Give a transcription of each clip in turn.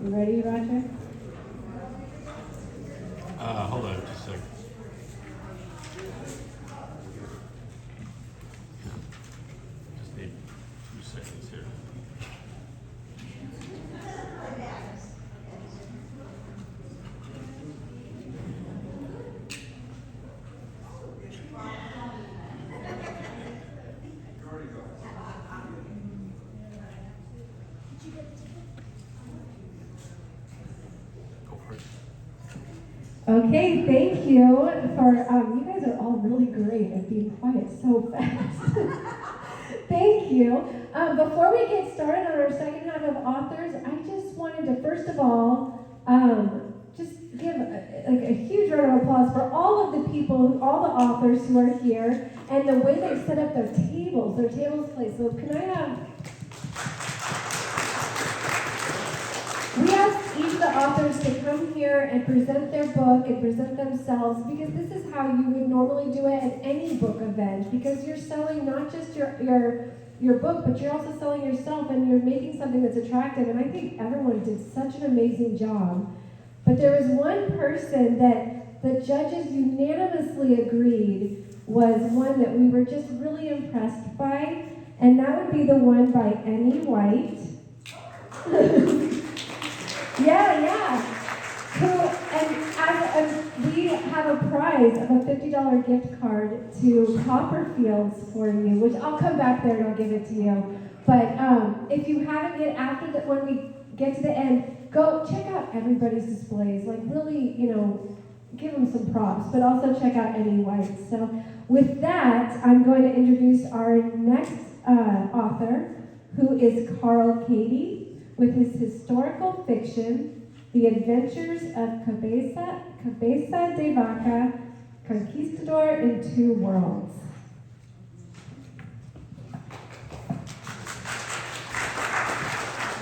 You ready, Roger? Hold on just a second. Just need 2 seconds here. Go for it. Okay, thank you for, you guys are all really great at being quiet so fast. Thank you. Before we get started on our second half of authors, I just wanted to, first of all, just give a huge round of applause for all of the people, all the authors who are here, and the way they set up their tables placed. So can I have... We asked each of the authors to come here and present their book and present themselves, because this is how you would normally do it at any book event, because you're selling not just your book, but you're also selling yourself, and you're making something that's attractive. And I think everyone did such an amazing job. But there was one person that the judges unanimously agreed was one that we were just really impressed by, and that would be the one by Annie White. Yeah. And we have a prize of a $50 gift card to Copperfields for you, which I'll come back there and I'll give it to you. But if you haven't yet, after that, when we get to the end, go check out everybody's displays. Like really, give them some props, but also check out Annie White. So with that, I'm going to introduce our next author, who is Carl Cady, with his historical fiction, The Adventures of Cabeza de Vaca, Conquistador in Two Worlds.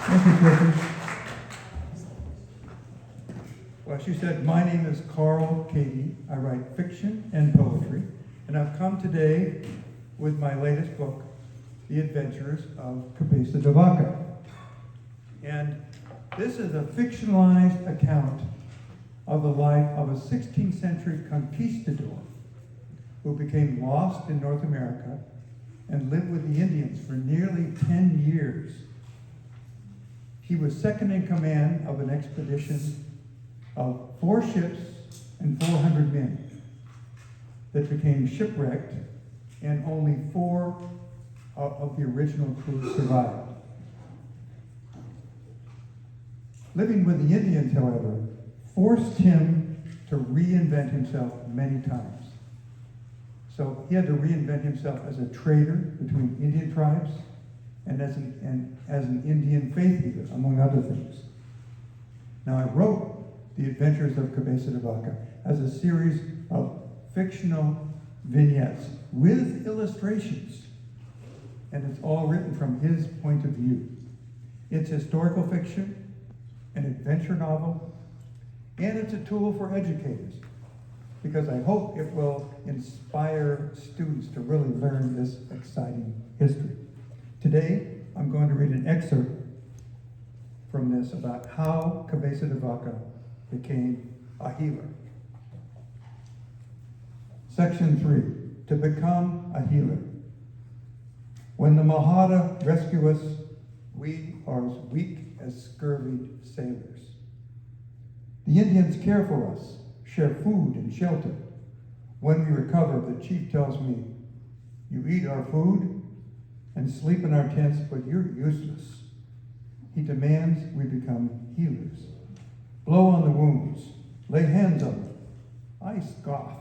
Thank you, Clifford. Well, she said, my name is Carl Cady. I write fiction and poetry, and I've come today with my latest book, The Adventures of Cabeza de Vaca. And this is a fictionalized account of the life of a 16th century conquistador who became lost in North America and lived with the Indians for nearly 10 years. He was second in command of an expedition of 4 ships and 400 men that became shipwrecked, and only 4 of the original crew survived. Living with the Indians, however, forced him to reinvent himself many times. So he had to reinvent himself as a trader between Indian tribes and as an Indian faith healer, among other things. Now, I wrote The Adventures of Cabeza de Vaca as a series of fictional vignettes with illustrations, and it's all written from his point of view. It's historical fiction, an adventure novel, and it's a tool for educators, because I hope it will inspire students to really learn this exciting history. Today, I'm going to read an excerpt from this about how Cabeza de Vaca became a healer. Section 3, to become a healer. When the Mahara rescue us, we are as weak as scurvied sailors. The Indians care for us, share food and shelter. When we recover, the chief tells me, you eat our food and sleep in our tents, but you're useless. He demands we become healers. Blow on the wounds, lay hands on them. I scoff,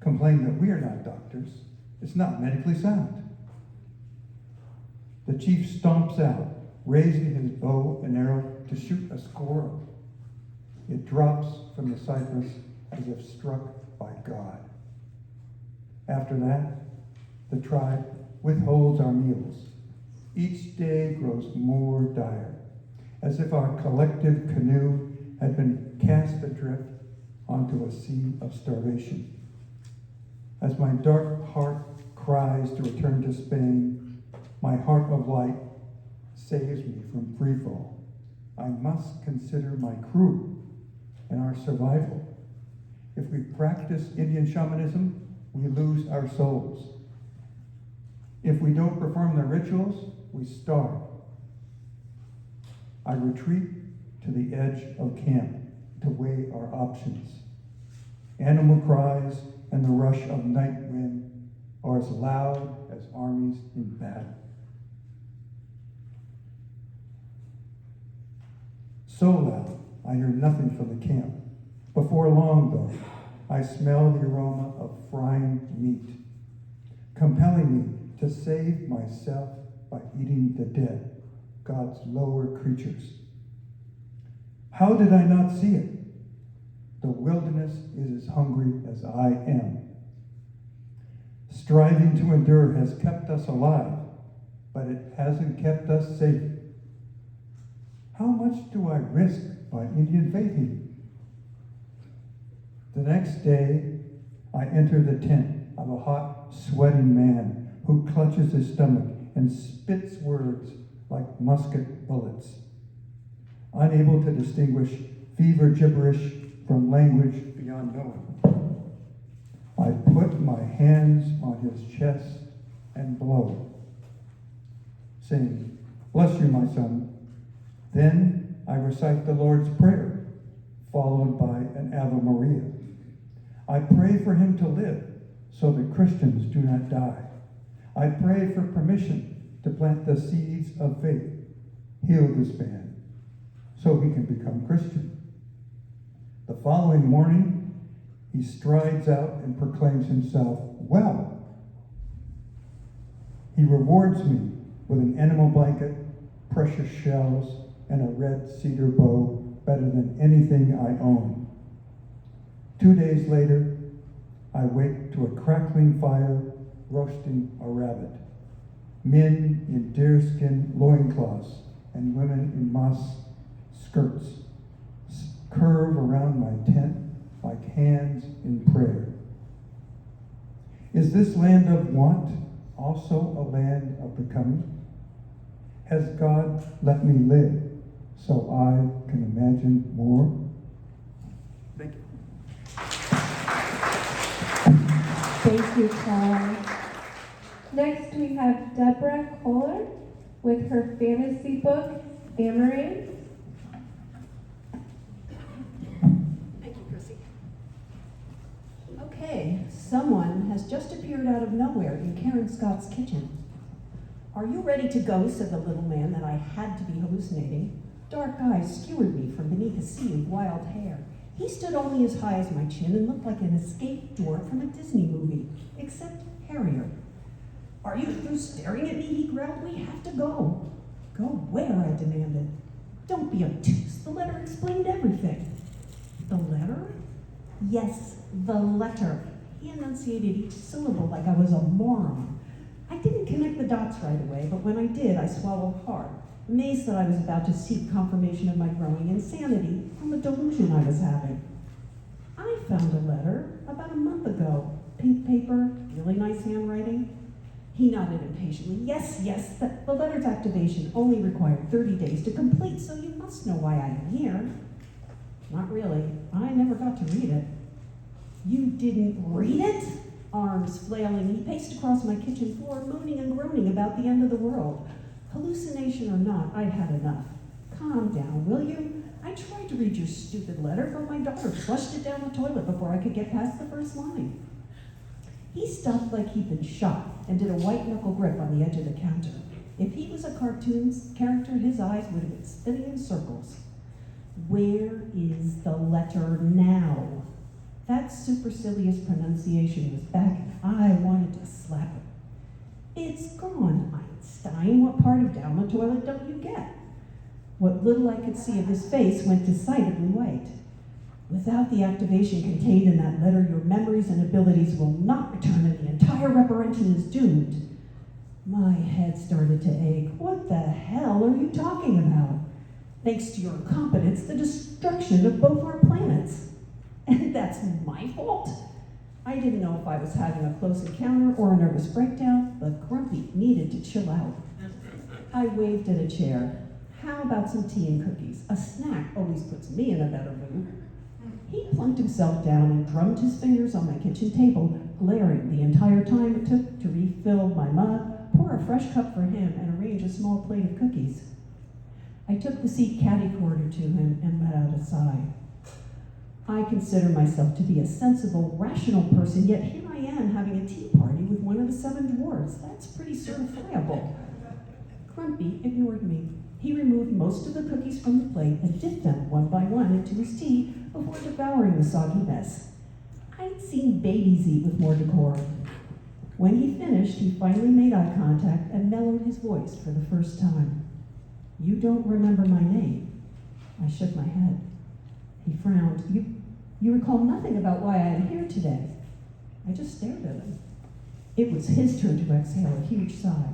complain that we are not doctors. It's not medically sound. The chief stomps out, raising his bow and arrow to shoot a squirrel. It drops from the cypress as if struck by God. After that, the tribe withholds our meals. Each day grows more dire, as if our collective canoe had been cast adrift onto a sea of starvation. As my dark heart cries to return to Spain, my heart of light saves me from freefall. I must consider my crew and our survival. If we practice Indian shamanism, we lose our souls. If we don't perform the rituals, we starve. I retreat to the edge of camp to weigh our options. Animal cries and the rush of night wind are as loud as armies in battle. So loud, I hear nothing from the camp. Before long, though, I smell the aroma of frying meat, compelling me to save myself by eating the dead, God's lower creatures. How did I not see it? The wilderness is as hungry as I am. Striving to endure has kept us alive, but it hasn't kept us safe. How much do I risk by Indian faith eating? The next day, I enter the tent of a hot, sweating man who clutches his stomach and spits words like musket bullets. Unable to distinguish fever gibberish from language beyond knowing, I put my hands on his chest and blow, saying, "Bless you, my son." Then I recite the Lord's Prayer, followed by an Ave Maria. I pray for him to live so that Christians do not die. I pray for permission to plant the seeds of faith. Heal this man so he can become Christian. The following morning, he strides out and proclaims himself well. He rewards me with an animal blanket, precious shells, and a red cedar bow better than anything I own. 2 days later, I wake to a crackling fire roasting a rabbit. Men in deerskin loincloths and women in moss skirts curve around my tent like hands in prayer. Is this land of want also a land of becoming? Has God let me live so I can imagine more? Thank you. Thank you, Paul. Next, we have Deborah Kohler with her fantasy book, Amaranth. Thank you, Chrissy. Okay, someone has just appeared out of nowhere in Karen Scott's kitchen. "Are you ready to go?" said the little man that I had to be hallucinating. Dark eyes skewered me from beneath a sea of wild hair. He stood only as high as my chin and looked like an escaped dwarf from a Disney movie, except hairier. "Are you through staring at me?" he growled. "We have to go." "Go where?" I demanded. "Don't be obtuse. The letter explained everything." "The letter?" "Yes, the letter." He enunciated each syllable like I was a moron. I didn't connect the dots right away, but when I did, I swallowed hard, amazed that I was about to seek confirmation of my growing insanity from the delusion I was having. "I found a letter about a month ago. Pink paper, really nice handwriting." He nodded impatiently. Yes, the letter's activation only required 30 days to complete, so you must know why I am here." "Not really. I never got to read it." "You didn't read it?" Arms flailing, he paced across my kitchen floor, moaning and groaning about the end of the world. Hallucination or not, I'd had enough. "Calm down, will you? I tried to read your stupid letter, but my daughter flushed it down the toilet before I could get past the first line." He stopped like he'd been shot and did a white-knuckle grip on the edge of the counter. If he was a cartoon character, his eyes would have been spinning in circles. "Where is the letter now?" That supercilious pronunciation was back, and I wanted to slap him. "It's gone, Einstein. What part of down the toilet don't you get?" What little I could see of his face went decidedly white. "Without the activation contained in that letter, your memories and abilities will not return, and the entire reparation is doomed." My head started to ache. What the hell are you talking about? "Thanks to your incompetence, the destruction of both our planets." "And that's my fault?" I didn't know if I was having a close encounter or a nervous breakdown, but Grumpy needed to chill out. I waved at a chair. How about some tea and cookies? A snack always puts me in a better mood. He plunked himself down and drummed his fingers on my kitchen table, glaring the entire time it took to refill my mug, pour a fresh cup for him, and arrange a small plate of cookies. I took the seat catty-corner to him and let out a sigh. I consider myself to be a sensible, rational person, yet here I am having a tea party with one of the 7 dwarfs. That's pretty certifiable. Grumpy ignored me. He removed most of the cookies from the plate and dipped them one by one into his tea before devouring the soggy mess. I'd seen babies eat with more decorum. When he finished, he finally made eye contact and mellowed his voice for the first time. "You don't remember my name?" I shook my head. He frowned. You recall nothing about why I am here today?" I just stared at him. It was his turn to exhale a huge sigh.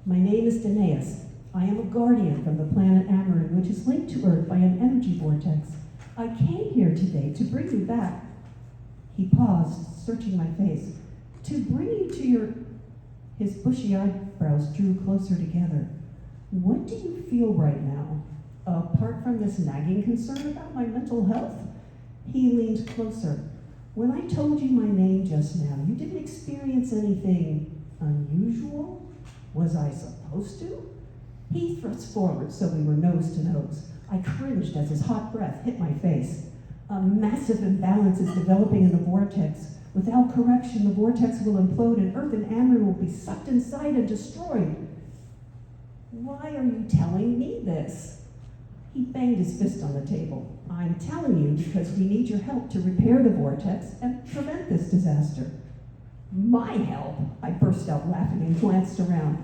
"My name is Danaeus. I am a guardian from the planet Amarin, which is linked to Earth by an energy vortex. I came here today to bring you back." He paused, searching my face. "To bring you to your..." His bushy eyebrows drew closer together. "What do you feel right now, apart from this nagging concern about my mental health?" He leaned closer. "When I told you my name just now, you didn't experience anything unusual? Was I supposed to?" He thrust forward so we were nose to nose. I cringed as his hot breath hit my face. "A massive imbalance is developing in the vortex. Without correction, the vortex will implode and Earth and Amarin will be sucked inside and destroyed." "Why are you telling me this?" He banged his fist on the table. "I'm telling you because we need your help to repair the vortex and prevent this disaster." "My help?" I burst out laughing and glanced around.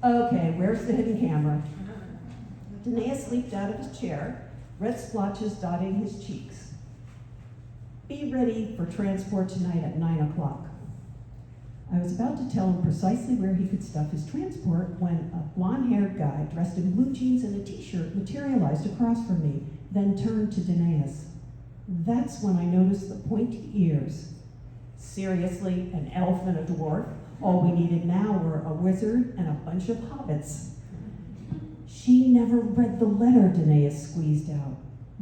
"Okay, where's the hidden camera?" Danaeus leaped out of his chair, red splotches dotting his cheeks. "Be ready for transport tonight at 9 o'clock. I was about to tell him precisely where he could stuff his transport when a blonde-haired guy dressed in blue jeans and a t-shirt materialized across from me, then turned to Danaeus. That's when I noticed the pointy ears. Seriously, an elf and a dwarf? All we needed now were a wizard and a bunch of hobbits. "She never read the letter," Danaeus squeezed out.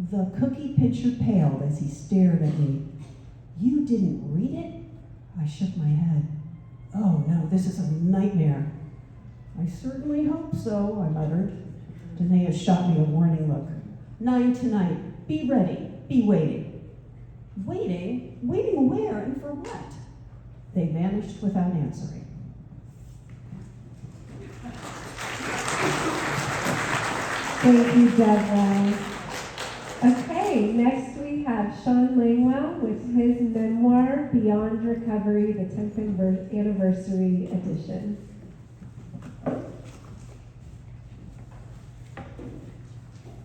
The cookie pitcher paled as he stared at me. "You didn't read it?" I shook my head. "Oh no, this is a nightmare." "I certainly hope so," I muttered. Danaeus shot me a warning look. 9 tonight. Be ready. Be waiting." "Waiting? Waiting where and for what?" They vanished without answering. Thank you, Devlin. Okay, next we have Sean Langwell with his memoir, Beyond Recovery, the 10th anniversary edition.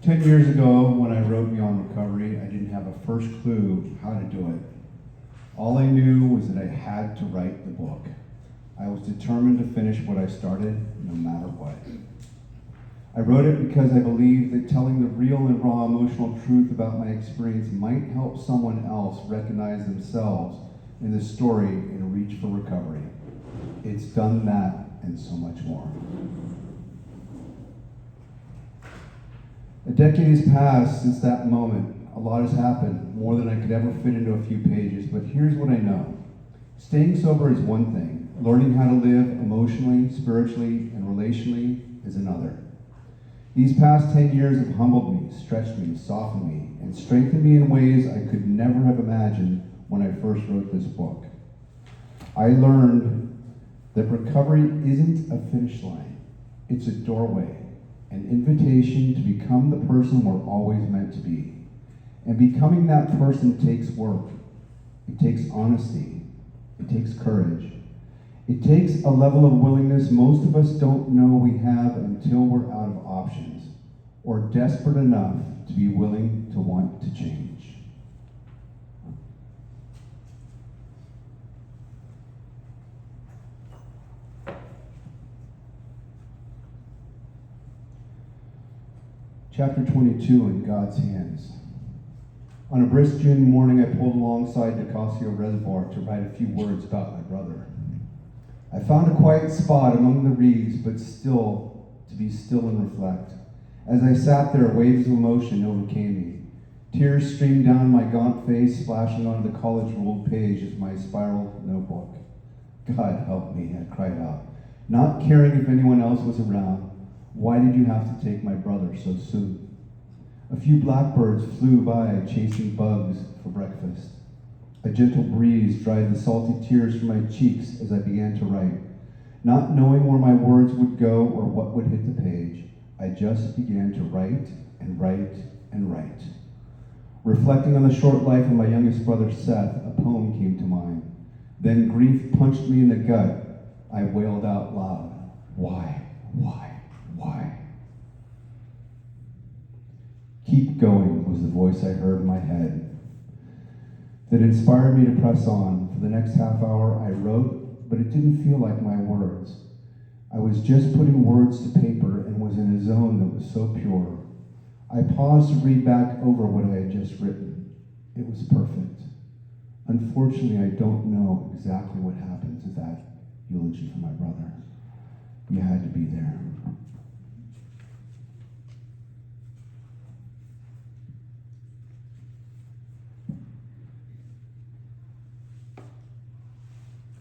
"10 years ago, when I wrote Beyond Recovery, I didn't have a first clue how to do it. All I knew was that I had to write the book. I was determined to finish what I started, no matter what. I wrote it because I believed that telling the real and raw emotional truth about my experience might help someone else recognize themselves in the story and reach for recovery. It's done that and so much more. A decade has passed since that moment. A lot has happened, more than I could ever fit into a few pages, but here's what I know. Staying sober is one thing. Learning how to live emotionally, spiritually, and relationally is another. These past 10 years have humbled me, stretched me, softened me, and strengthened me in ways I could never have imagined when I first wrote this book. I learned that recovery isn't a finish line. It's a doorway, an invitation to become the person we're always meant to be. And becoming that person takes work. It takes honesty. It takes courage. It takes a level of willingness most of us don't know we have until we're out of options, or desperate enough to be willing to want to change. Chapter 22, In God's Hands. On a brisk June morning, I pulled alongside Nicasio Reservoir to write a few words about my brother. I found a quiet spot among the reeds, but still, to be still and reflect. As I sat there, waves of emotion overcame me. Tears streamed down my gaunt face, splashing onto the college-ruled page of my spiral notebook. God help me, I cried out. Not caring if anyone else was around, why did you have to take my brother so soon? A few blackbirds flew by, chasing bugs for breakfast. A gentle breeze dried the salty tears from my cheeks as I began to write. Not knowing where my words would go or what would hit the page, I just began to write and write and write. Reflecting on the short life of my youngest brother Seth, a poem came to mind. Then grief punched me in the gut. I wailed out loud, why? Keep going was the voice I heard in my head that inspired me to press on. For the next half hour I wrote, but it didn't feel like my words. I was just putting words to paper and was in a zone that was so pure. I paused to read back over what I had just written. It was perfect. Unfortunately, I don't know exactly what happened to that eulogy for my brother. You had to be there.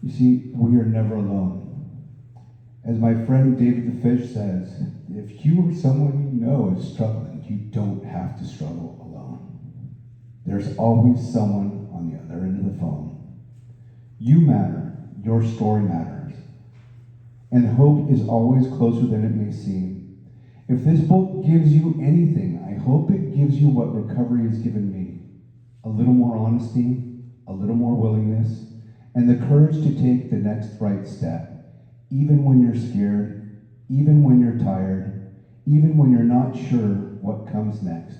You see, we are never alone. As my friend David the Fish says, if you or someone you know is struggling, you don't have to struggle alone. There's always someone on the other end of the phone. You matter. Your story matters. And hope is always closer than it may seem. If this book gives you anything, I hope it gives you what recovery has given me. A little more honesty, a little more willingness, and the courage to take the next right step, even when you're scared, even when you're tired, even when you're not sure what comes next.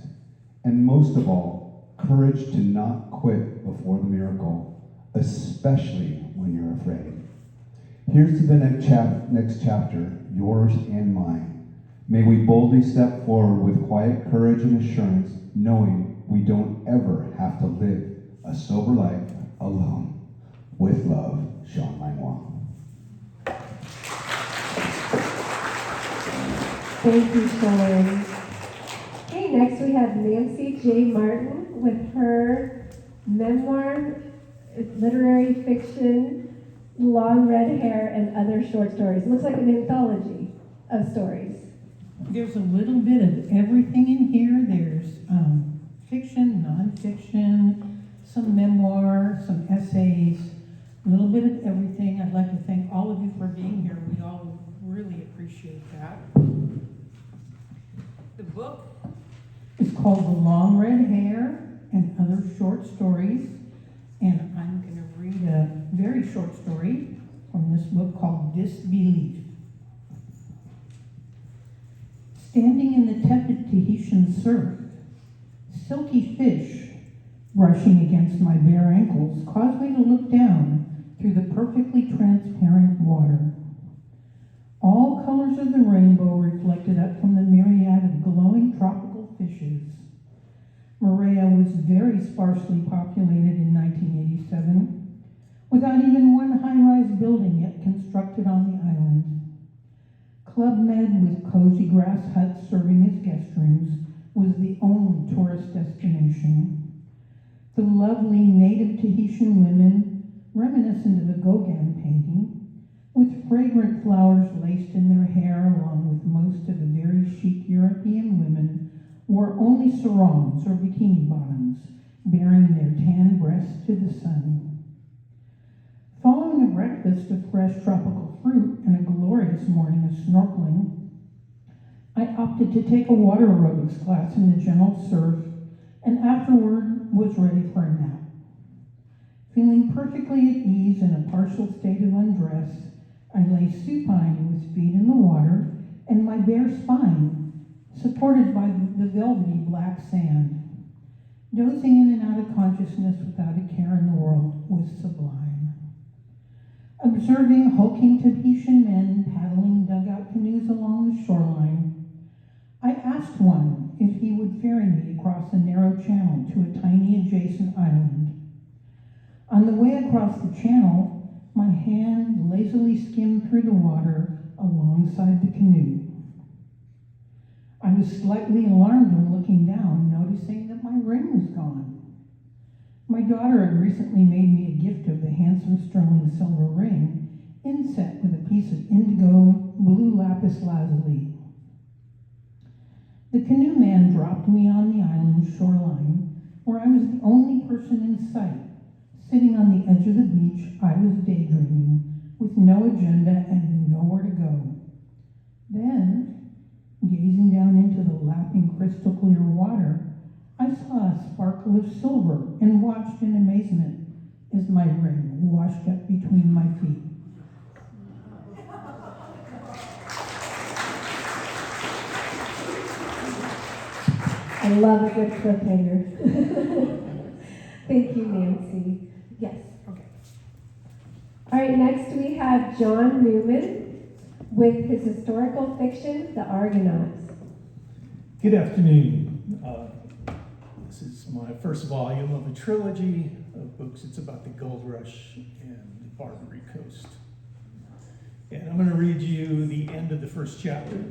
And most of all, courage to not quit before the miracle, especially when you're afraid. Here's to the next chapter, yours and mine. May we boldly step forward with quiet courage and assurance, knowing we don't ever have to live a sober life alone. With love, Sean Langlois. Thank you, Sean. Okay, next we have Nancy J. Martin with her memoir, literary fiction, Long Red Hair, and Other Short Stories. It looks like an anthology of stories. There's a little bit of everything in here. There's fiction, nonfiction, some memoir, some essays, a little bit of everything. I'd like to thank all of you for being here. We all really appreciate that. The book is called The Long Red Hair and Other Short Stories, and I'm going to read a very short story from this book called Disbelief. Standing in the tepid Tahitian surf, silky fish brushing against my bare ankles caused me to look down through the perfectly transparent water. All colors of the rainbow reflected up from the myriad of glowing tropical fishes. Moorea was very sparsely populated in 1987, without even one high-rise building yet constructed on the island. Club Med, with cozy grass huts serving as guest rooms, was the only tourist destination. The lovely native Tahitian women, reminiscent of a Gauguin painting, with fragrant flowers laced in their hair, along with most of the very chic European women, wore only sarongs or bikini bottoms, baring their tan breasts to the sun. Following a breakfast of fresh tropical fruit and a glorious morning of snorkeling, I opted to take a water aerobics class in the gentle surf, and afterward was ready for a nap. Feeling perfectly at ease in a partial state of undress, I lay supine with feet in the water and my bare spine supported by the velvety black sand. Dozing in and out of consciousness without a care in the world was sublime. Observing hulking Tahitian men paddling dugout canoes along the shoreline, I asked one if he would ferry me across a narrow channel to a tiny adjacent island. On the way across the channel, my hand lazily skimmed through the water alongside the canoe. I was slightly alarmed when looking down, noticing that my ring was gone. My daughter had recently made me a gift of the handsome sterling silver ring, inset with a piece of indigo blue lapis lazuli. The canoe man dropped me on the island's shoreline, where I was the only person in sight. Sitting on the edge of the beach, I was daydreaming, with no agenda and nowhere to go. Then, gazing down into the lapping crystal clear water, I saw a sparkle of silver and watched in amazement as my ring washed up between my feet. I love a good cliffhanger. Thank you, Nancy. Yes. Okay. All right, next we have John Newman with his historical fiction, The Argonauts. Good afternoon. This is my first volume of a trilogy of books. It's about the gold rush and the Barbary Coast. And I'm going to read you the end of the first chapter.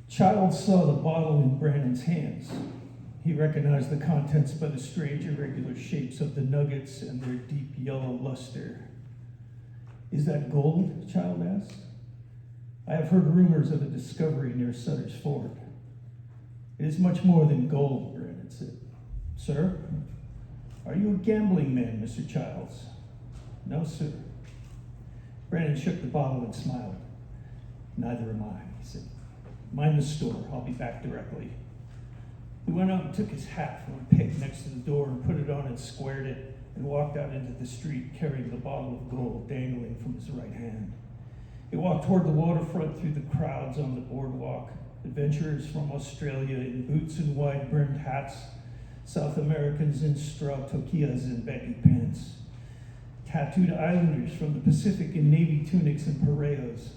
Child saw the bottle in Brandon's hands. He recognized the contents by the strange irregular shapes of the nuggets and their deep yellow luster. "Is that gold?" Child asked. "I have heard rumors of a discovery near Sutter's Fort." "It is much more than gold," Brandon said. "Sir, are you a gambling man, Mr. Childs?" "No, sir." Brandon shook the bottle and smiled. "Neither am I," he said. "Mind the store. I'll be back directly." He went out and took his hat from a peg next to the door and put it on and squared it and walked out into the street carrying the bottle of gold dangling from his right hand. He walked toward the waterfront through the crowds on the boardwalk, adventurers from Australia in boots and wide-brimmed hats, South Americans in straw toquillas and baggy pants, tattooed islanders from the Pacific in navy tunics and pareos,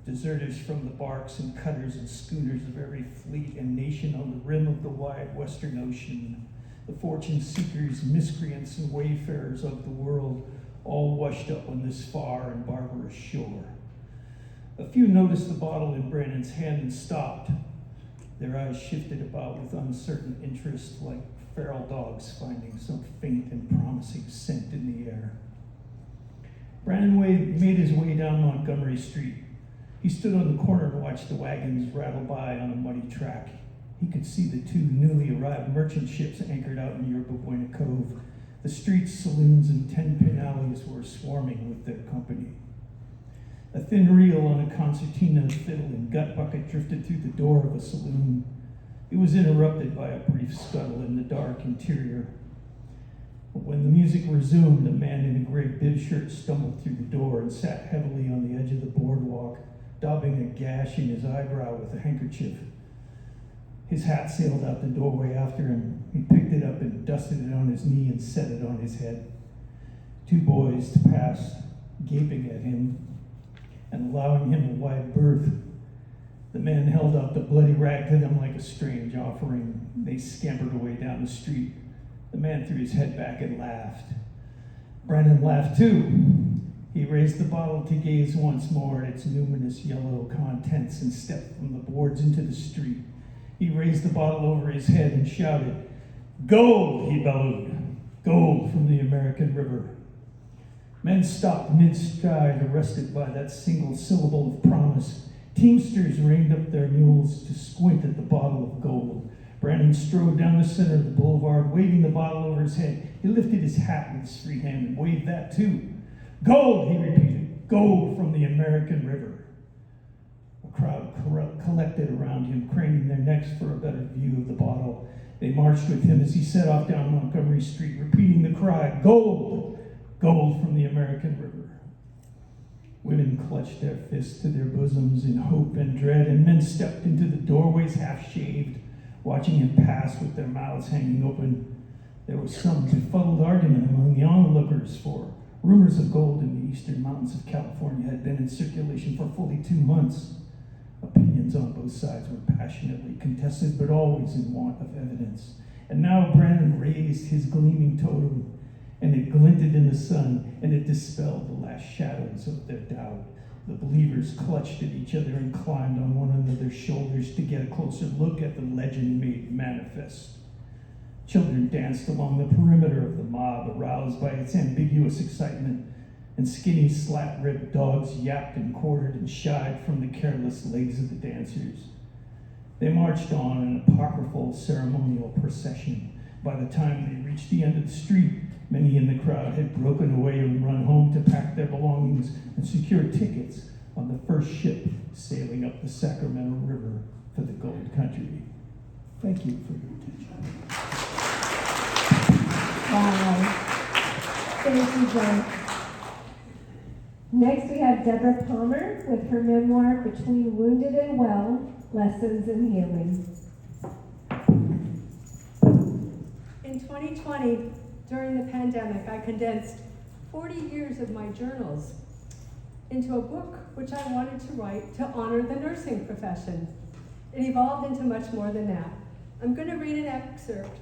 deserters from the barks and cutters and schooners of every fleet and nation on the rim of the wide Western Ocean, the fortune seekers, miscreants, and wayfarers of the world, all washed up on this far and barbarous shore. A few noticed the bottle in Brandon's hand and stopped. Their eyes shifted about with uncertain interest, like feral dogs finding some faint and promising scent in the air. Brandon made his way down Montgomery Street. He stood on the corner and watched the wagons rattle by on a muddy track. He could see the two newly arrived merchant ships anchored out in Yerba Buena Cove. The streets, saloons, and 10-pin alleys were swarming with their company. A thin reel on a concertina, fiddle, and gut bucket drifted through the door of a saloon. It was interrupted by a brief scuttle in the dark interior. But when the music resumed, a man in a gray bib shirt stumbled through the door and sat heavily on the edge of the boardwalk, daubing a gash in his eyebrow with a handkerchief. His hat sailed out the doorway after him. He picked it up and dusted it on his knee and set it on his head. Two boys passed, gaping at him and allowing him a wide berth. The man held out the bloody rag to them like a strange offering. They scampered away down the street. The man threw his head back and laughed. Brandon laughed too. He raised the bottle to gaze once more at its luminous yellow contents and stepped from the boards into the street. He raised the bottle over his head and shouted, "Gold!" he bellowed. "Gold from the American river." Men stopped mid-stride, arrested by that single syllable of promise. Teamsters reined up their mules to squint at the bottle of gold. Brandon strode down the center of the boulevard, waving the bottle over his head. He lifted his hat with his free hand and waved that too. "Gold," he repeated. "Gold from the American river." A crowd collected around him, craning their necks for a better view of the bottle. They marched with him as he set off down Montgomery Street, repeating the cry, "Gold! Gold from the American river." Women clutched their fists to their bosoms in hope and dread, and men stepped into the doorways half-shaved, watching him pass with their mouths hanging open. There was some befuddled argument among the onlookers, for rumors of gold in the eastern mountains of California had been in circulation for fully 2 months. Opinions on both sides were passionately contested, but always in want of evidence. And now Brandon raised his gleaming totem, and it glinted in the sun, and it dispelled the last shadows of their doubt. The believers clutched at each other and climbed on one another's shoulders to get a closer look at the legend-made manifest. Children danced along the perimeter of the mob, aroused by its ambiguous excitement, and skinny, slat-ribbed dogs yapped and quartered and shied from the careless legs of the dancers. They marched on an apocryphal ceremonial procession. By the time they reached the end of the street, many in the crowd had broken away and run home to pack their belongings and secure tickets on the first ship sailing up the Sacramento River for the Gold Country. Thank you for your attention. Wow. Thank you, John. Next, we have Deborah Palmer with her memoir, Between Wounded and Well, Lessons in Healing. In 2020, during the pandemic, I condensed 40 years of my journals into a book which I wanted to write to honor the nursing profession. It evolved into much more than that. I'm going to read an excerpt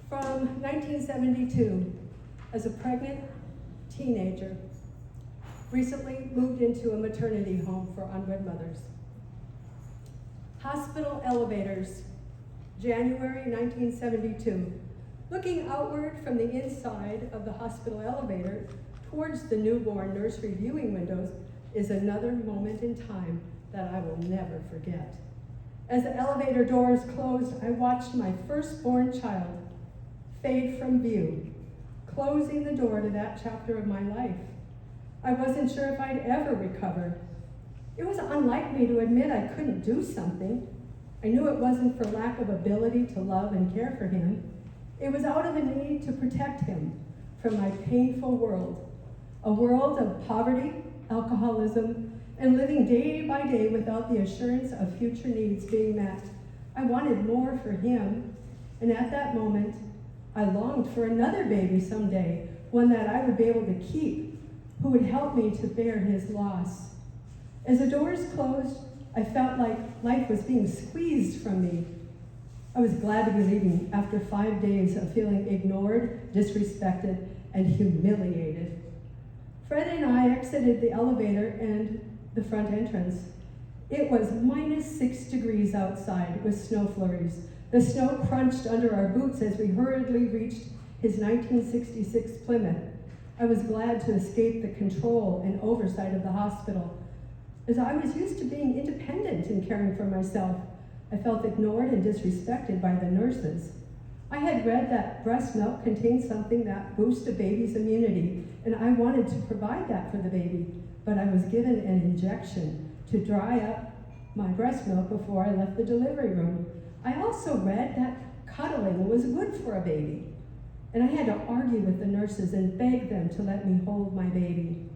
from 1972 as a pregnant teenager, recently moved into a maternity home for unwed mothers. Hospital elevators, January 1972. Looking outward from the inside of the hospital elevator towards the newborn nursery viewing windows is another moment in time that I will never forget. As the elevator doors closed, I watched my firstborn child fade from view, closing the door to that chapter of my life. I wasn't sure if I'd ever recover. It was unlike me to admit I couldn't do something. I knew it wasn't for lack of ability to love and care for him. It was out of a need to protect him from my painful world, a world of poverty, alcoholism, and living day by day without the assurance of future needs being met. I wanted more for him, and at that moment, I longed for another baby someday, one that I would be able to keep, who would help me to bear his loss. As the doors closed, I felt like life was being squeezed from me. I was glad to be leaving after 5 days of feeling ignored, disrespected, and humiliated. Fred and I exited the elevator and the front entrance. It was -6 degrees outside with snow flurries. The snow crunched under our boots as we hurriedly reached his 1966 Plymouth. I was glad to escape the control and oversight of the hospital, as I was used to being independent in caring for myself. I felt ignored and disrespected by the nurses. I had read that breast milk contains something that boosts a baby's immunity, and I wanted to provide that for the baby, but I was given an injection to dry up my breast milk before I left the delivery room. I also read that cuddling was good for a baby, and I had to argue with the nurses and beg them to let me hold my baby.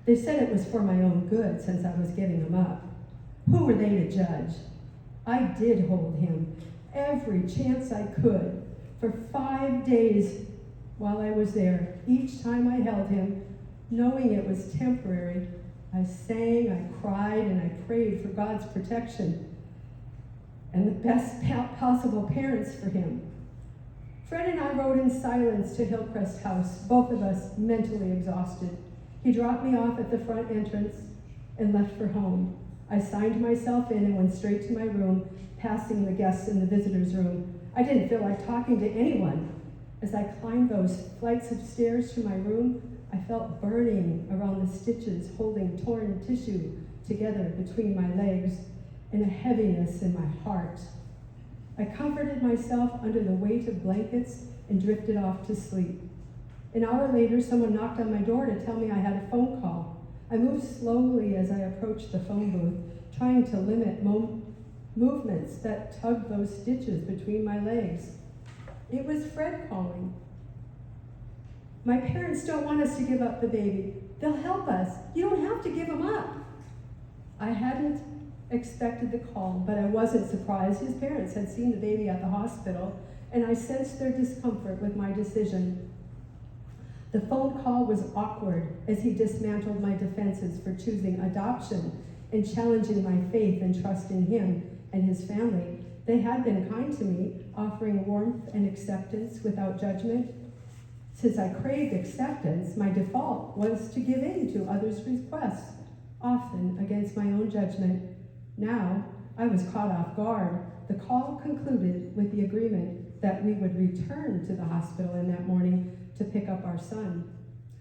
They said it was for my own good since I was giving him up. Who were they to judge? I did hold him every chance I could for 5 days while I was there. Each time I held him, knowing it was temporary, I sang, I cried, and I prayed for God's protection and the best possible parents for him. Fred and I rode in silence to Hillcrest House, both of us mentally exhausted. He dropped me off at the front entrance and left for home. I signed myself in and went straight to my room, passing the guests in the visitors' room. I didn't feel like talking to anyone. As I climbed those flights of stairs to my room, I felt burning around the stitches holding torn tissue together between my legs, and a heaviness in my heart. I comforted myself under the weight of blankets and drifted off to sleep. An hour later, someone knocked on my door to tell me I had a phone call. I moved slowly as I approached the phone booth, trying to limit movements that tugged those stitches between my legs. It was Fred calling. My parents don't want us to give up the baby. They'll help us. You don't have to give him up. I hadn't expected the call, but I wasn't surprised. His parents had seen the baby at the hospital, and I sensed their discomfort with my decision. The phone call was awkward as he dismantled my defenses for choosing adoption and challenging my faith and trust in him and his family. They had been kind to me, offering warmth and acceptance without judgment. Since I craved acceptance, my default was to give in to others' requests. often against my own judgment. Now, I was caught off guard. The call concluded with the agreement that we would return to the hospital in that morning to pick up our son.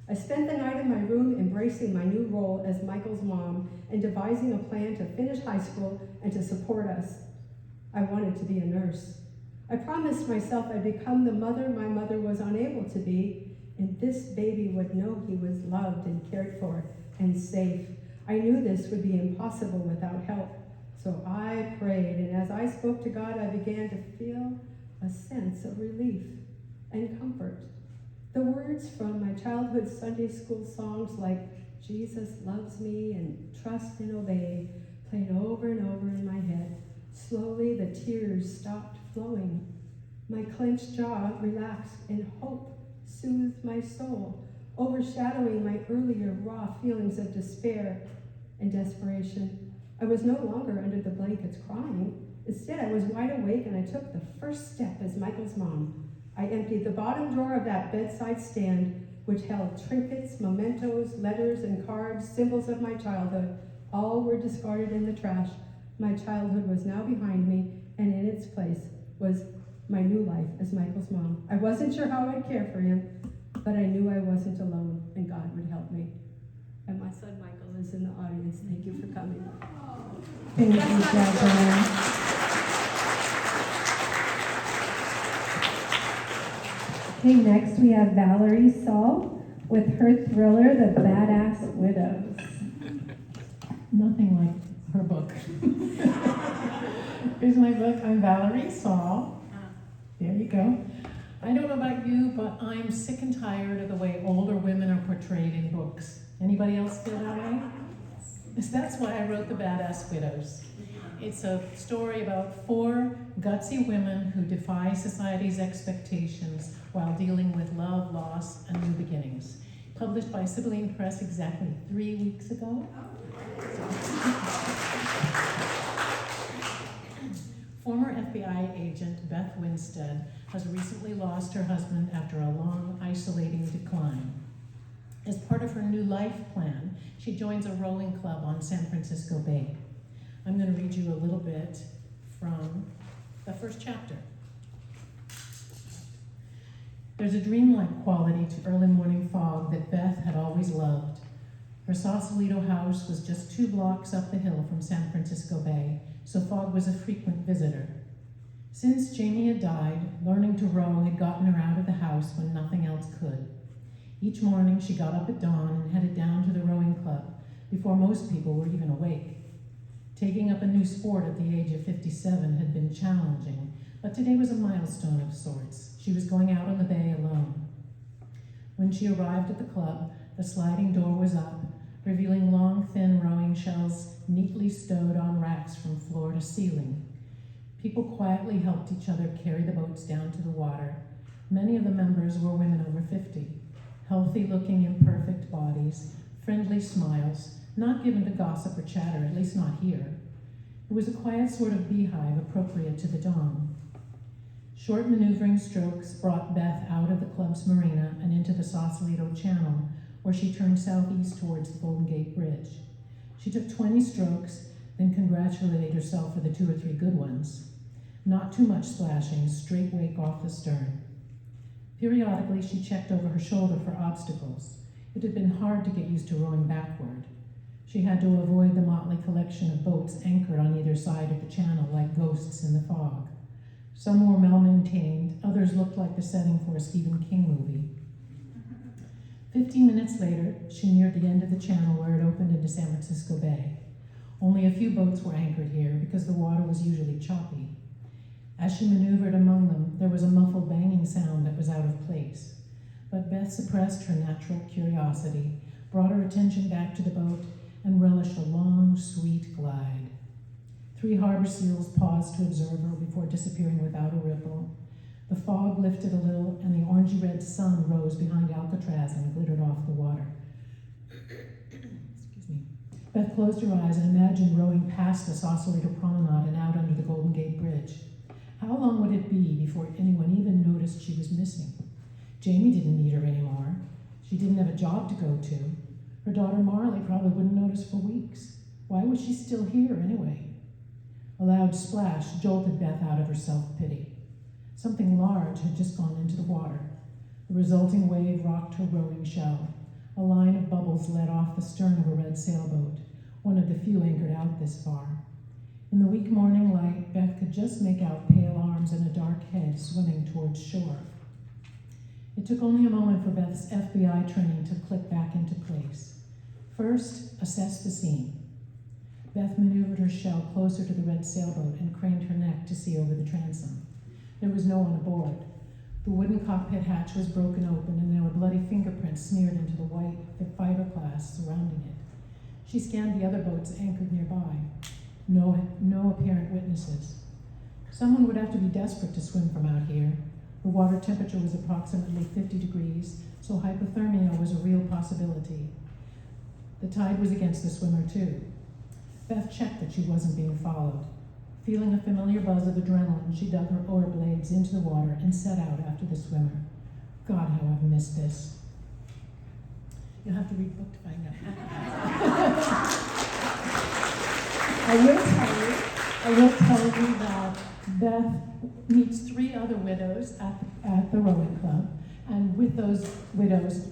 I spent the night in my room embracing my new role as Michael's mom and devising a plan to finish high school and to support us. I wanted to be a nurse. I promised myself I'd become the mother my mother was unable to be, and this baby would know he was loved and cared for and safe. I knew this would be impossible without help. So I prayed, and as I spoke to God, I began to feel a sense of relief and comfort. The words from my childhood Sunday school songs like Jesus loves me and trust and obey played over and over in my head. Slowly the tears stopped flowing. My clenched jaw relaxed and hope soothed my soul, overshadowing my earlier raw feelings of despair and desperation. I was no longer under the blankets crying. Instead, I was wide awake and I took the first step as Michael's mom. I emptied the bottom drawer of that bedside stand, which held trinkets, mementos, letters, and cards, symbols of my childhood. All were discarded in the trash. My childhood was now behind me, and in its place was my new life as Michael's mom. I wasn't sure how I'd care for him, but I knew I wasn't alone, and God would help me. And my son Michael is in the audience. Thank you for coming. Thank you, Jacqueline. Okay, next we have Valerie Saul with her thriller, The Badass Widows. Nothing like her book. Here's my book. I'm Valerie Saul. There you go. I don't know about you, but I'm sick and tired of the way older women are portrayed in books. Anybody else feel that way? That's why I wrote The Badass Widows. It's a story about 4 gutsy women who defy society's expectations while dealing with love, loss, and new beginnings. Published by Sibylline Press exactly 3 weeks ago. Former FBI agent Beth Winstead has recently lost her husband after a long, isolating decline. As part of her new life plan, she joins a rowing club on San Francisco Bay. I'm going to read you a little bit from the first chapter. There's a dreamlike quality to early morning fog that Beth had always loved. Her Sausalito house was just 2 blocks up the hill from San Francisco Bay, so fog was a frequent visitor. Since Jamie had died, learning to row had gotten her out of the house when nothing else could. Each morning she got up at dawn and headed down to the rowing club before most people were even awake. Taking up a new sport at the age of 57 had been challenging, but today was a milestone of sorts. She was going out on the bay alone. When she arrived at the club, the sliding door was up, revealing long, thin rowing shells neatly stowed on racks from floor to ceiling. People quietly helped each other carry the boats down to the water. Many of the members were women over 50, healthy-looking, imperfect bodies, friendly smiles, not given to gossip or chatter, at least not here. It was a quiet sort of beehive appropriate to the dawn. Short maneuvering strokes brought Beth out of the club's marina and into the Sausalito Channel, where she turned southeast towards the Golden Gate Bridge. She took 20 strokes, then congratulated herself for the 2 or 3 good ones. Not too much splashing, straight wake off the stern. Periodically, she checked over her shoulder for obstacles. It had been hard to get used to rowing backward. She had to avoid the motley collection of boats anchored on either side of the channel like ghosts in the fog. Some were well-maintained, others looked like the setting for a Stephen King movie. 15 minutes later, she neared the end of the channel where it opened into San Francisco Bay. Only a few boats were anchored here because the water was usually choppy. As she maneuvered among them, there was a muffled banging sound that was out of place. But Beth suppressed her natural curiosity, brought her attention back to the boat, and relished a long, sweet glide. 3 harbor seals paused to observe her before disappearing without a ripple. The fog lifted a little, and the orangey-red sun rose behind Alcatraz and glittered off the water. Excuse me. Beth closed her eyes and imagined rowing past the Sausalito Promenade and out under the Golden Gate Bridge. How long would it be before anyone even noticed she was missing? Jamie didn't need her anymore. She didn't have a job to go to. Her daughter Marley probably wouldn't notice for weeks. Why was she still here anyway? A loud splash jolted Beth out of her self-pity. Something large had just gone into the water. The resulting wave rocked her rowing shell. A line of bubbles led off the stern of a red sailboat, one of the few anchored out this far. In the weak morning light, Beth could just make out pale arms and a dark head swimming towards shore. It took only a moment for Beth's FBI training to click back into place. First, assess the scene. Beth maneuvered her shell closer to the red sailboat and craned her neck to see over the transom. There was no one aboard. The wooden cockpit hatch was broken open and there were bloody fingerprints smeared into the white fiberglass surrounding it. She scanned the other boats anchored nearby. No apparent witnesses. Someone would have to be desperate to swim from out here. The water temperature was approximately 50 degrees, so hypothermia was a real possibility. The tide was against the swimmer too. Beth checked that she wasn't being followed. Feeling a familiar buzz of adrenaline, she dug her oar blades into the water and set out after the swimmer. God, how I've missed this. You'll have to read the book to find out. I will tell you that Beth meets 3 other widows at the rowing club, and with those widows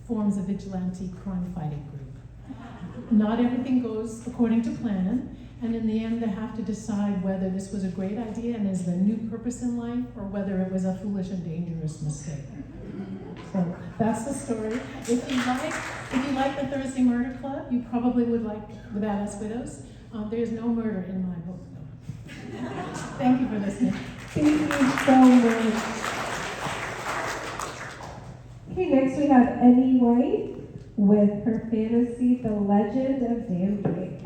forms a vigilante crime-fighting group. Not everything goes according to plan, and in the end they have to decide whether this was a great idea and is their new purpose in life, or whether it was a foolish and dangerous mistake. So that's the story. If you like the Thursday Murder Club, you probably would like the Badass Widows. There's no murder in my book, though. Thank you for listening. Thank you so much. Okay, next we have Eddie White with her fantasy, The Legend of Dan Drake.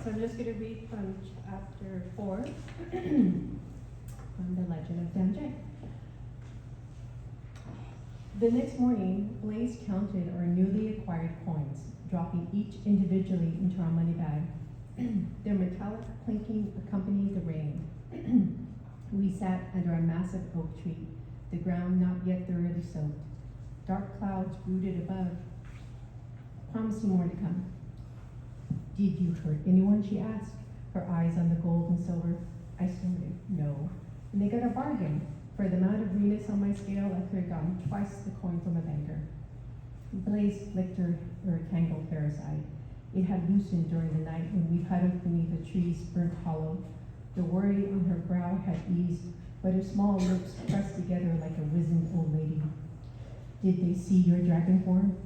So I'm just going to read from chapter 4 from The Legend of Dan Drake. The next morning, Blaze counted our newly acquired coins, dropping each individually into our money bag. Their metallic clinking accompanied the rain. We sat under a massive oak tree, the ground not yet thoroughly soaked. Dark clouds brooded above, promising more to come. Did you hurt anyone, she asked, her eyes on the gold and silver. I snorted, no. And they got a bargain. For the amount of greeness on my scale, I could have gotten twice the coin from a banker. Blaze flicked her tangled hair aside. It had loosened during the night when we huddled beneath a tree's burnt hollow. The worry on her brow had eased, but her small lips pressed together like a wizened old lady. Did they see your dragon form?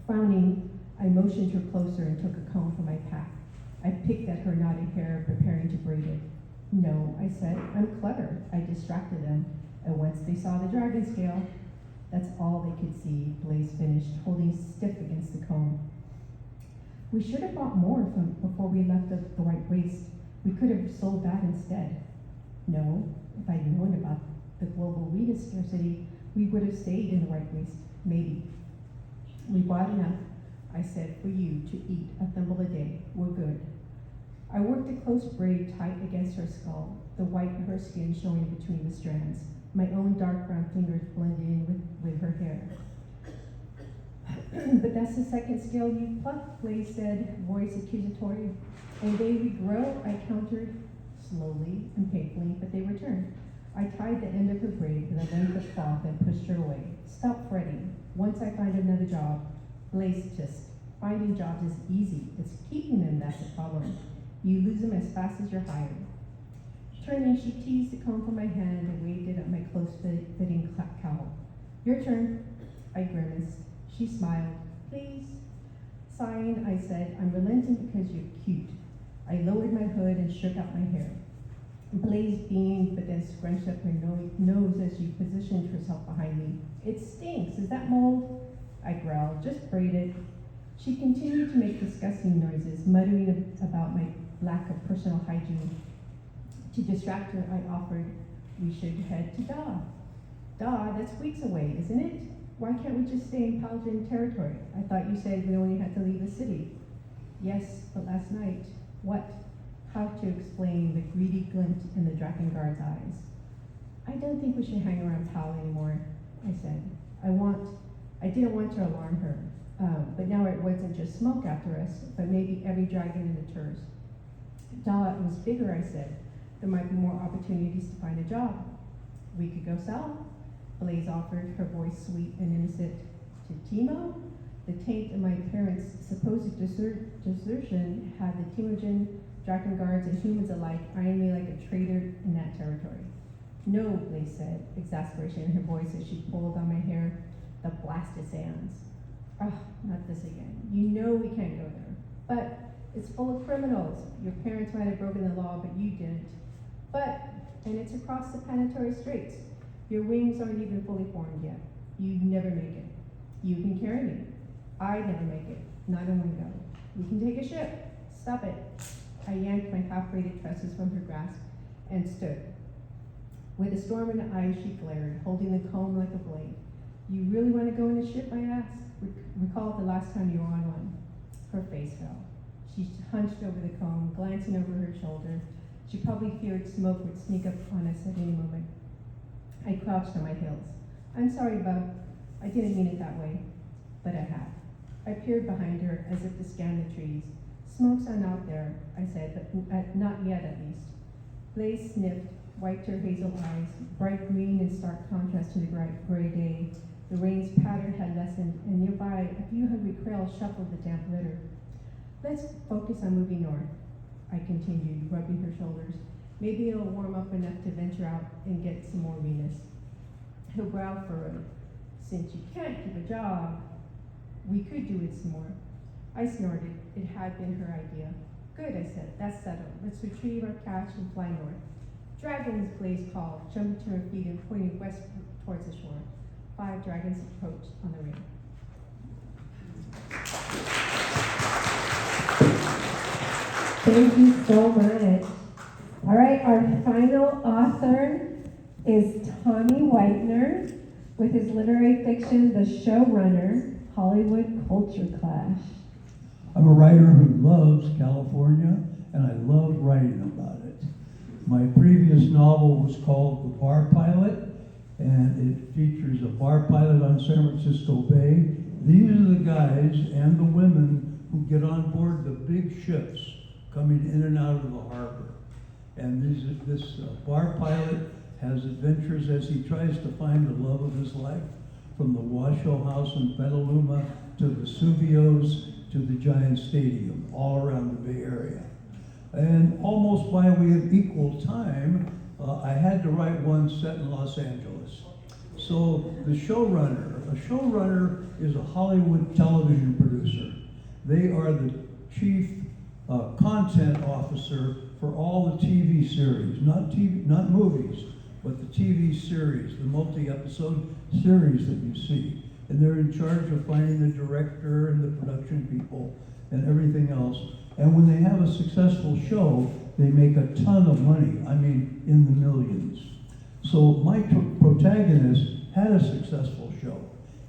Frowning, I motioned her closer and took a comb from my pack. I picked at her knotted hair, preparing to braid it. No, I said, I'm clever. I distracted them, and once they saw the dragon scale, that's all they could see, Blaze finished, holding stiff against the comb. We should have bought more from before we left the white waste. We could have sold that instead. No, if I'd known about the global wheat scarcity, we would have stayed in the white waste, maybe. We bought enough, I said, for you to eat a thimble a day. We're good. I worked a close braid tight against her skull, the white of her skin showing between the strands. My own dark brown fingers blended in with her hair. But that's the second scale you plucked, Blaze said, voice accusatory. And they regrow, I countered, slowly and painfully, but they returned. I tied the end of her braid with a length of cloth and pushed her away. Stop fretting. Once I find another job, Blaze just, finding jobs is easy. It's keeping them that's the problem. You lose them as fast as you're hired. Turning, she teased the comb from my hand and waved it at my close-fitting cowl. Your turn, I grimaced. She smiled. Please. Sighing, I said, I'm relenting because you're cute. I lowered my hood and shook out my hair. Blaze beamed, but then scrunched up her nose as she positioned herself behind me. It stinks. Is that mold? I growled. Just braid it. She continued to make disgusting noises, muttering about my lack of personal hygiene. To distract her, I offered, we should head to Da. Da, that's weeks away, isn't it? Why can't we just stay in Paladin territory? I thought you said we only had to leave the city. Yes, but last night, what? How to explain the greedy glint in the Drakengard's eyes? I don't think we should hang around Pal anymore, I said. I didn't want to alarm her, but now it wasn't just smoke after us, but maybe every dragon in the tours. It was bigger, I said. There might be more opportunities to find a job. We could go south. Blaze offered, her voice sweet and innocent. To Timo? The taint of my parents' supposed desertion had the Timogen, dragon guards, and humans alike eyeing me like a traitor in that territory. No, Blaze said, exasperation in her voice as she pulled on my hair. The blasted sands. Oh, not this again. You know we can't go there. But it's full of criminals. Your parents might have broken the law, but you didn't. And it's across the planetary straits. Your wings aren't even fully formed yet. You'd never make it. You can carry me. I'd never make it. Not in one go. We can take a ship. Stop it. I yanked my half-braided tresses from her grasp and stood. With a storm in her eyes, she glared, holding the comb like a blade. You really want to go in a ship? I asked. Recall the last time you were on one. Her face fell. She hunched over the comb, glancing over her shoulder. She probably feared smoke would sneak up on us at any moment. I crouched on my heels. I'm sorry, Bub. I didn't mean it that way, but I had. I peered behind her as if to scan the trees. Smoke's on out there, I said, but not yet at least. Blaze sniffed, wiped her hazel eyes, bright green in stark contrast to the bright gray day. The rain's patter had lessened, and nearby a few hungry quails shuffled the damp litter. Let's focus on moving north, I continued, rubbing her shoulders. Maybe it'll warm up enough to venture out and get some more Venus. Her brow furrowed. Since you can't keep a job, we could do it some more. I snorted. It had been her idea. Good, I said. That's settled. Let's retrieve our cash and fly north. Dragons, Blaze called, jumping to her feet and pointing west towards the shore. 5 dragons approached on the ring. Thank you so much. All right, our final author is Tommy Whitener with his literary fiction, The Showrunner, Hollywood Culture Clash. I'm a writer who loves California, and I love writing about it. My previous novel was called The Bar Pilot, and it features a bar pilot on San Francisco Bay. These are the guys and the women who get on board the big ships coming in and out of the harbor. And this bar pilot has adventures as he tries to find the love of his life, from the Washoe House in Petaluma to Vesuvio's to the Giant Stadium, all around the Bay Area. And almost by way of equal time, I had to write one set in Los Angeles. So the showrunner, a showrunner is a Hollywood television producer. They are the chief content officer for all the TV series, not movies, but the TV series, the multi-episode series that you see. And they're in charge of finding the director and the production people and everything else. And when they have a successful show, they make a ton of money. I mean, in the millions. So my protagonist had a successful show.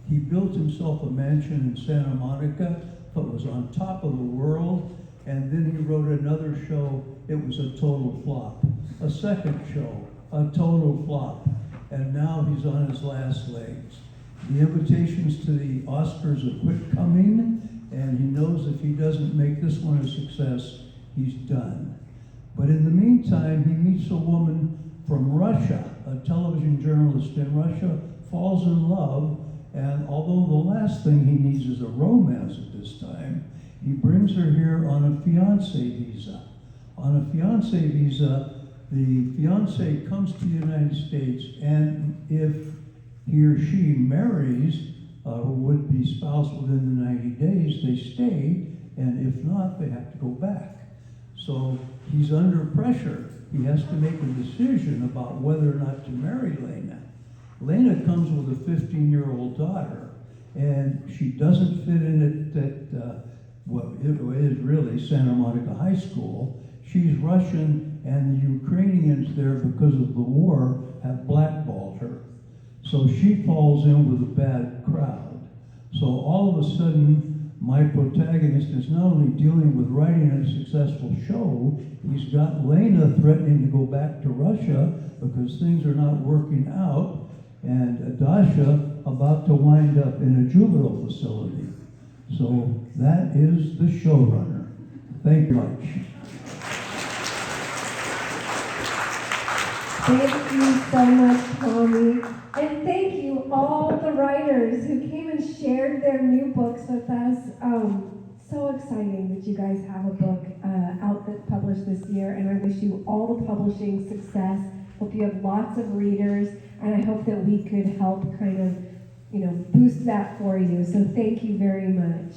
He built himself a mansion in Santa Monica that was on top of the world. And then he wrote another show. It was a total flop. A second show, a total flop. And now he's on his last legs. The invitations to the Oscars have quit coming, and he knows if he doesn't make this one a success, he's done. But in the meantime, he meets a woman from Russia, a television journalist in Russia, falls in love, and although the last thing he needs is a romance at this time, he brings her here on a fiancé visa. On a fiancé visa, the fiancé comes to the United States, and if he or she marries her would-be spouse within the 90 days, they stay, and if not, they have to go back. So he's under pressure. He has to make a decision about whether or not to marry Lena. Lena comes with a 15-year-old daughter, and she doesn't fit in at what is really Santa Monica High School. She's Russian, and the Ukrainians there, because of the war, have blackballed her. So she falls in with a bad crowd. So all of a sudden, my protagonist is not only dealing with writing a successful show, he's got Lena threatening to go back to Russia because things are not working out. and Dasha about to wind up in a juvenile facility. So that is the showrunner. Thank you much. Thank you so much, Tommy. And thank you all the writers who came and shared their new books with us. So exciting that you guys have a book out that's published this year, and I wish you all the publishing success. Hope you have lots of readers, and I hope that we could help kind of, boost that for you. So thank you very much.